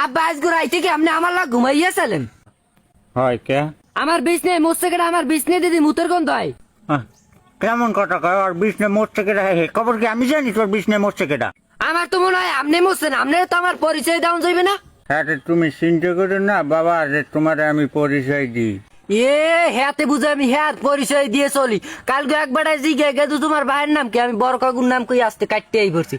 আব্বা আজ রাইতে কি আপনি আমার লাগ ঘুমাইয়াছিলেন? হয় কে? আমার বিছনে মোচ্ছে কেটে আমার বিছনে দিদি মুতের গন্ধ হয়। আহ, কেমন কথা কয়? আর বিষ্ণে মরছে কেটা? হে খবর কি আমি জানি তোর বিষ্ণে মরছে কেটা? আমার তো মনে হয় আপনি মোচ্ছেন, আপনার তো আমার পরিচয় দেওয়া যাইবে না। হ্যাঁ রে, তুমি চিন্তা করো না বাবা, যে তোমার আমি পরিচয় দিই। হ্যাঁতে বুঝে আমি হ্যাঁ পরিচয় দিয়ে চলি। কালকে একবার জিগে গেছো তোমার ভাইয়ের নাম কি, আমি বড় কাকুর নাম কই আসতে কাটতে এই পড়ছি।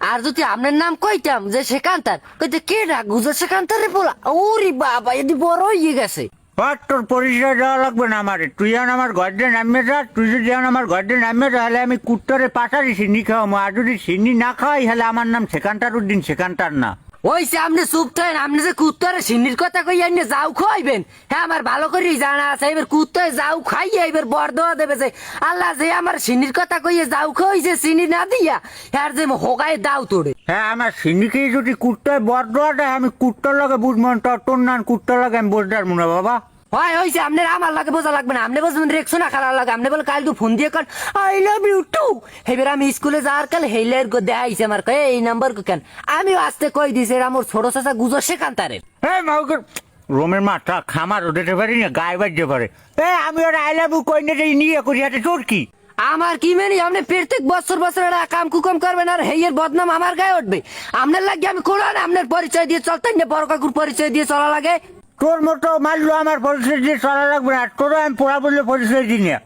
আর যদি আপনার নাম কইতাম যে সেখানতার, কইতে কে ডাক গুজে সেখানতারে বলা, ওরে বাবা এদি বড় হয়ে গেছে। আর তোর পরিচয় দেওয়া লাগবে না আমারে। তুই যেন আমার ঘরে নামে যা, তুই যদি যেন আমার ঘরে নামে যা, হলে আমি কুত্তরে পাঠারি চিনি খাওয়াবো। আর যদি চিনি না খাওয়াই, হলে আমার নাম সেখানটার উদ্দিন, সেখানটার না। ওই সে আপনি চুপ থাকেন, আপনি যে কুত্তরে সিন্নির কথা কই আইনে যাও খাইবেন, হ্যাঁ আমার ভালো করেই জানা আছে। এবার কুত্তরে যাও খাইয়ে এবার বর দেওয়া দেবে যে আল্লাহ যে আমার সিন্নির কথা কইয়ে যাও খাইছে চিনি না দিয়া, হ্যাঁ যে হোগায় দাও তোড়ে। হ্যাঁ, আমার চিনিকে যদি কুত্তায় বর দেওয়া দেয়, আমি কুত্তার লগে বুঝবো না। তোর নাম কুত্তার লগে আমি বুঝতে পারবো না বাবা। হয় হয়েছে, আপনার আমার লাগে বোঝা লাগবে না। আপনি বলছেন রেখছো না খারাপ লাগে, আপনি বলে কাল তো ফোন দিয়ে কন আই লাভ ইউ টু। এবার আমি স্কুলে যাওয়ার কাল হেইলের দেখাইছে আমার কয়ে এই নাম্বার কেন, আমিও আসতে কই দিছে আমার ছোট চাচা গুজো সেখান তারে। হ্যাঁ মাউকে রোমের মাথা খামার ওদেতে পারি না, গায়ে বাজতে পারে। আমি ওর আই লাভ ইউ কই না নিয়ে করি, হাতে তোর কি? আমার কি মেনি, আপনি প্রত্যেক বছর বছর একটা কাম কুকম করবেন আর হেইয়ের বদনাম আমার গায়ে উঠবে। আপনার লাগে আমি কোরআন আপনার পরিচয় দিয়ে চলতেন না, বড় কাকুর পরিচয় দিয়ে চলা লাগে। তোর মতো মারলো আমার পরিচয় দিয়ে চলা লাগবে না। তোরও আমি পোড়া বললে পরিচয় দিই না।